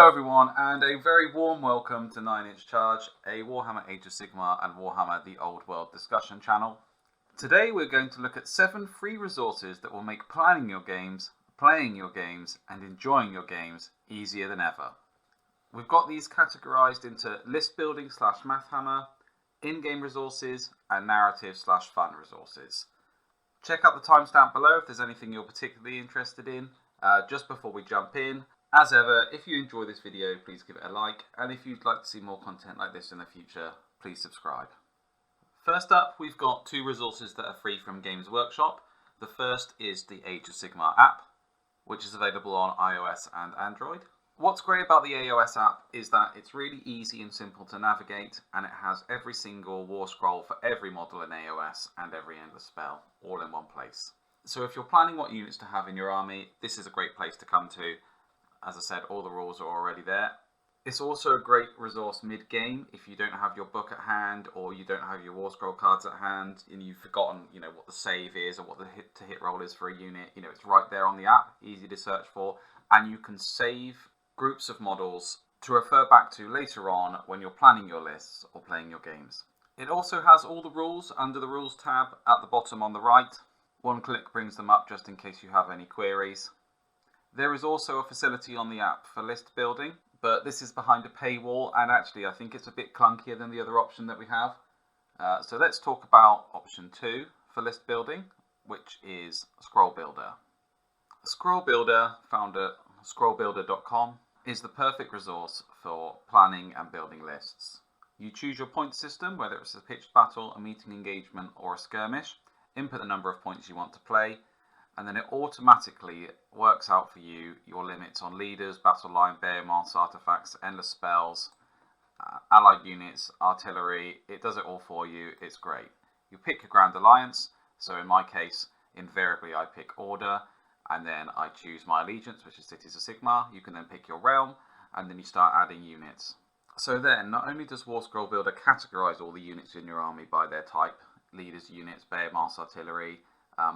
Hello everyone, and a very warm welcome to 9 Inch Charge, a Warhammer Age of Sigmar and Warhammer The Old World discussion channel. Today we're going to look at 7 free resources that will make planning your games, playing your games, and enjoying your games easier than ever. We've got these categorized into Listbuilding / Mathhammer, in-game resources, and narrative / fun resources. Check out the timestamp below if there's anything you're particularly interested in. Just before we jump in, as ever, if you enjoy this video, please give it a like, and if you'd like to see more content like this in the future, please subscribe. First up, we've got 2 resources that are free from Games Workshop. The first is the Age of Sigmar app, which is available on iOS and Android. What's great about the AoS app is that it's really easy and simple to navigate, and it has every single Warscroll for every model in AoS and every endless spell, all in one place. So if you're planning what units to have in your army, this is a great place to come to. As I said, all the rules are already there. It's also a great resource mid-game if you don't have your book at hand or you don't have your Warscroll cards at hand and you've forgotten, what the save is or what the hit roll is for a unit. It's right there on the app, easy to search for, and you can save groups of models to refer back to later on when you're planning your lists or playing your games. It also has all the rules under the Rules tab at the bottom on the right. One click brings them up just in case you have any queries. There is also a facility on the app for list building, but this is behind a paywall, and actually I think it's a bit clunkier than the other option that we have. So let's talk about option 2 for list building, which is Scrollbuilder. Scrollbuilder, found at scrollbuilder.com, is the perfect resource for planning and building lists. You choose your point system, whether it's a pitched battle, a meeting engagement, or a skirmish, input the number of points you want to play, and then it automatically works out for you your limits on leaders, battle line, bear moss, artifacts, endless spells, allied units, artillery. It does it all for you. It's great. You pick your Grand Alliance. So in my case, invariably I pick Order, and then I choose my allegiance, which is Cities of Sigmar. You can then pick your realm, and then you start adding units. So then, not only does Scrollbuilder categorize all the units in your army by their type, leaders, units, bear moss, artillery,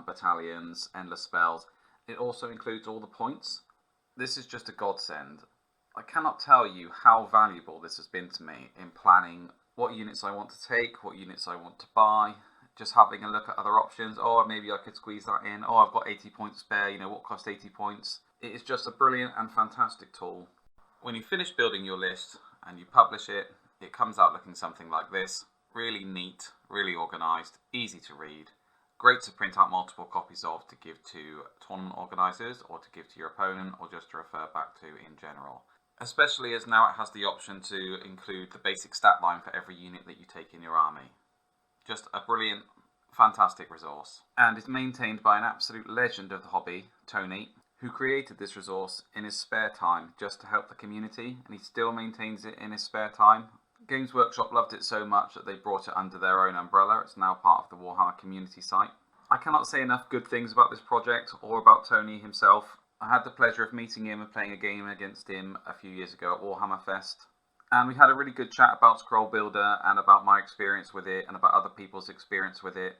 battalions, endless spells, it also includes all the points. This is just a godsend. I cannot tell you how valuable this has been to me in planning what units I want to take, what units I want to buy, just having a look at other options. Maybe I could squeeze that in. I've got 80 points spare, what cost 80 points? It is just a brilliant and fantastic tool. When you finish building your list and you publish it, it comes out looking something like this. Really neat, really organised, easy to read. Great to print out multiple copies of to give to tournament organisers or to give to your opponent or just to refer back to in general. Especially as now it has the option to include the basic stat line for every unit that you take in your army. Just a brilliant, fantastic resource. And is maintained by an absolute legend of the hobby, Tony, who created this resource in his spare time just to help the community, and he still maintains it in his spare time. Games Workshop loved it so much that they brought it under their own umbrella. It's now part of the Warhammer community site. I cannot say enough good things about this project or about Tony himself. I had the pleasure of meeting him and playing a game against him a few years ago at Warhammer Fest. And we had a really good chat about Scrollbuilder and about my experience with it and about other people's experience with it.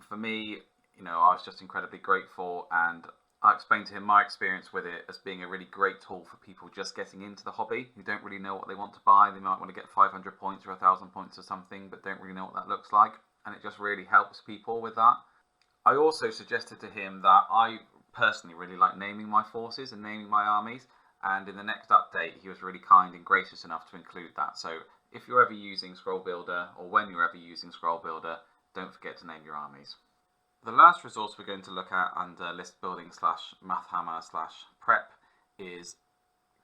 For me, I was just incredibly grateful, and I explained to him my experience with it as being a really great tool for people just getting into the hobby who don't really know what they want to buy. They might want to get 500 points or 1,000 points or something, but don't really know what that looks like. And it just really helps people with that. I also suggested to him that I personally really like naming my forces and naming my armies. And in the next update, he was really kind and gracious enough to include that. So if you're ever using Scrollbuilder, or when you're ever using Scrollbuilder, don't forget to name your armies. The last resource we're going to look at under list building / Mathhammer / prep is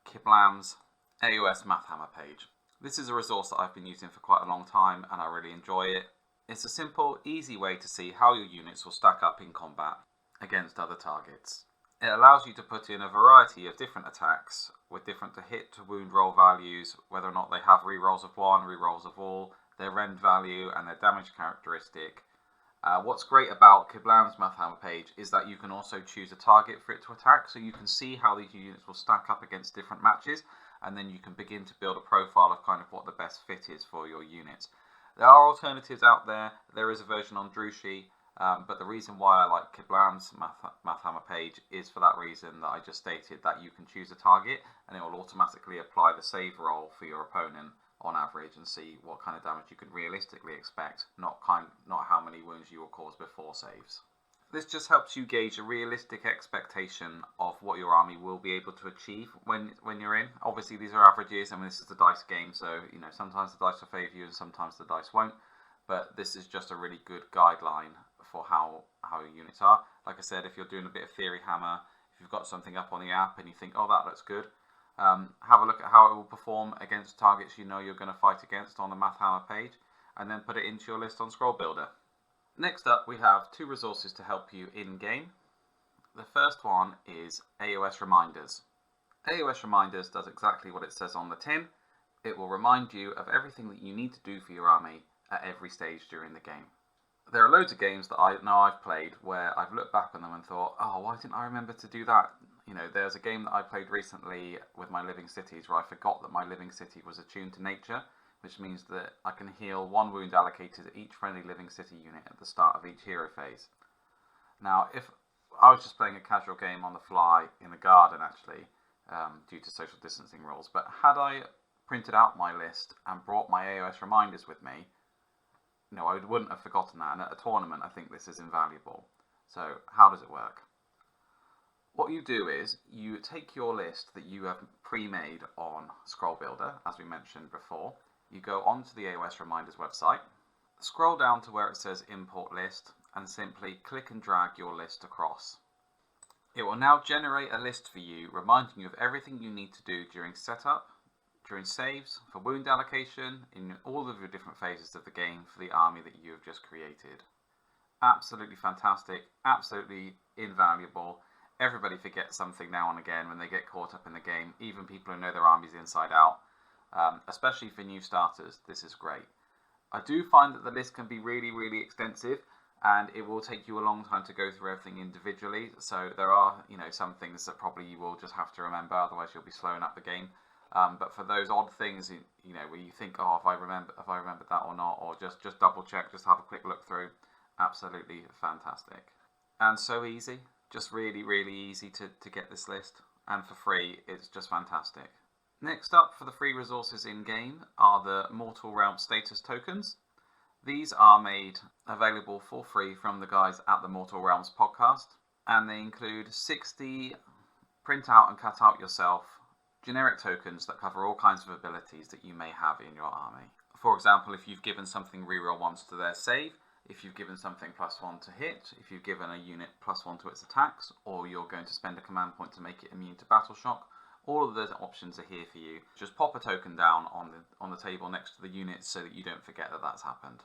Kiblams AoS Mathhammer page. This is a resource that I've been using for quite a long time and I really enjoy it. It's a simple, easy way to see how your units will stack up in combat against other targets. It allows you to put in a variety of different attacks with different hit to wound roll values, whether or not they have rerolls of 1, rerolls of all, their rend value and their damage characteristic. What's great about Kiblams Mathhammer page is that you can also choose a target for it to attack, so you can see how these units will stack up against different matches, and then you can begin to build a profile of kind of what the best fit is for your units. There are alternatives out there. There is a version on Drushy, But the reason why I like Kiblams Mathhammer page is for that reason that I just stated, that you can choose a target and it will automatically apply the save roll for your opponent on average and see what kind of damage you can realistically expect, not how many wounds you will cause before saves. This just helps you gauge a realistic expectation of what your army will be able to achieve when you're in. Obviously these are averages, and this is a dice game, so sometimes the dice will favour you and sometimes the dice won't. But this is just a really good guideline for how your units are. Like I said, if you're doing a bit of theory hammer, if you've got something up on the app and you think, oh, that looks good, have a look at how it will perform against targets you're going to fight against on the Mathhammer page, and then put it into your list on Scrollbuilder. Next up, we have 2 resources to help you in-game. The first one is AoS Reminders. AoS Reminders does exactly what it says on the tin. It will remind you of everything that you need to do for your army at every stage during the game. There are loads of games that I know I've played where I've looked back on them and thought, oh, why didn't I remember to do that? There's a game that I played recently with my living cities where I forgot that my living city was attuned to nature, which means that I can heal 1 wound allocated at each friendly living city unit at the start of each hero phase. Now, if I was just playing a casual game on the fly in the garden, actually, due to social distancing rules, but had I printed out my list and brought my AoS Reminders with me, I wouldn't have forgotten that, and at a tournament I think this is invaluable. So how does it work? What you do is you take your list that you have pre-made on Scrollbuilder, as we mentioned before. You go onto the AoS Reminders website, scroll down to where it says Import List, and simply click and drag your list across. It will now generate a list for you, reminding you of everything you need to do during setup, during saves, for wound allocation, in all of your different phases of the game for the army that you have just created. Absolutely fantastic, absolutely invaluable. Everybody forgets something now and again when they get caught up in the game, even people who know their armies inside out. Especially for new starters, this is great. I do find that the list can be really, really extensive, and it will take you a long time to go through everything individually. So there are, some things that probably you will just have to remember, otherwise you'll be slowing up the game. But for those odd things, where you think, oh, if I remembered that or not, or just double check, just have a quick look through, absolutely fantastic. And so easy, just really, really easy to get this list, and for free, it's just fantastic. Next up for the free resources in-game are the Mortal Realms status tokens. These are made available for free from the guys at the Mortal Realms podcast, and they include 60 print out and cut out yourself generic tokens that cover all kinds of abilities that you may have in your army. For example, if you've given something reroll once to their save, if you've given something +1 to hit, if you've given a unit +1 to its attacks, or you're going to spend a command point to make it immune to battle shock, all of those options are here for you. Just pop a token down on the table next to the units so that you don't forget that that's happened.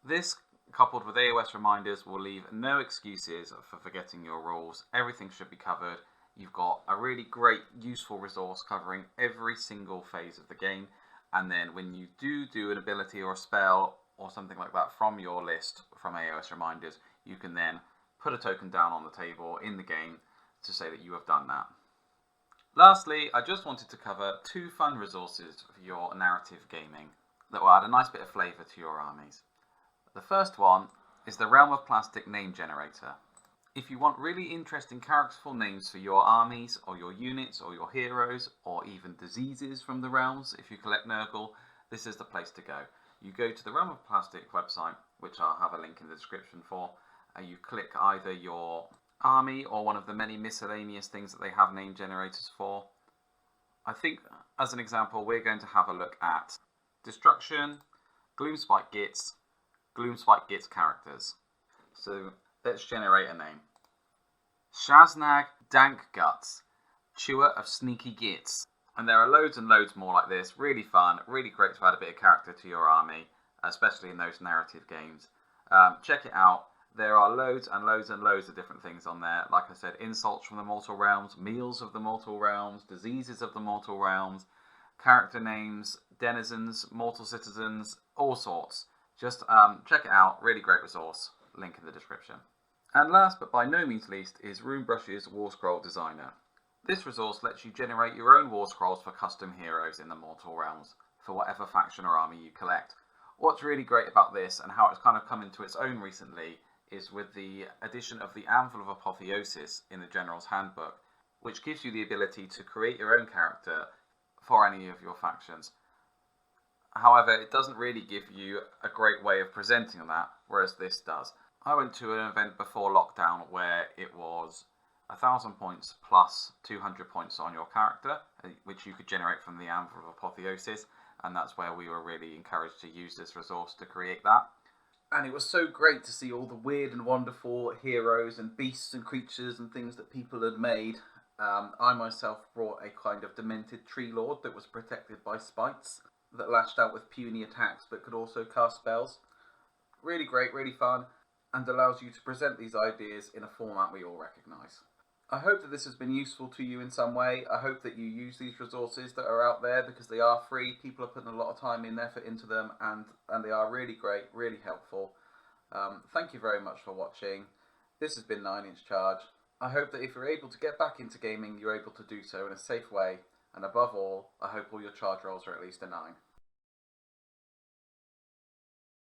This, coupled with AoS Reminders, will leave no excuses for forgetting your rules. Everything should be covered. You've got a really great, useful resource covering every single phase of the game, and then when you do an ability or a spell or something like that from your list from AoS Reminders, you can then put a token down on the table in the game to say that you have done that. Lastly, I just wanted to cover 2 fun resources for your narrative gaming that will add a nice bit of flavour to your armies. The first one is the Realm of Plastic name generator. If you want really interesting characterful names for your armies or your units or your heroes or even diseases from the realms, if you collect Nurgle, this is the place to go. You go to the Realm of Plastic website, which I'll have a link in the description for, and you click either your army or one of the many miscellaneous things that they have name generators for. I think, as an example, we're going to have a look at Destruction, Gloomspite Gits, Gloomspite Gits characters. So let's generate a name. Shaznag Dank Guts, Chewer of Sneaky Gits. And there are loads and loads more like this. Really fun, really great to add a bit of character to your army, especially in those narrative games. Check it out. There are loads and loads and loads of different things on there. Like I said, insults from the Mortal Realms, meals of the Mortal Realms, diseases of the Mortal Realms, character names, denizens, mortal citizens, all sorts. Just check it out. Really great resource. Link in the description. And last but by no means least is Runebrush's Warscroll Designer. This resource lets you generate your own Warscrolls for custom heroes in the Mortal Realms for whatever faction or army you collect. What's really great about this and how it's kind of come into its own recently is with the addition of the Anvil of Apotheosis in the General's Handbook, which gives you the ability to create your own character for any of your factions. However, it doesn't really give you a great way of presenting that, whereas this does. I went to an event before lockdown where it was 1,000 points plus 200 points on your character, which you could generate from the Anvil of Apotheosis, and that's where we were really encouraged to use this resource to create that. And it was so great to see all the weird and wonderful heroes and beasts and creatures and things that people had made. I myself brought a kind of demented tree lord that was protected by spites that lashed out with puny attacks but could also cast spells. Really great, really fun, and allows you to present these ideas in a format we all recognise. I hope that this has been useful to you in some way. I hope that you use these resources that are out there because they are free. People are putting a lot of time and effort into them, and they are really great, really helpful. Thank you very much for watching. This has been 9-inch Charge. I hope that if you're able to get back into gaming, you're able to do so in a safe way. And above all, I hope all your charge rolls are at least a 9.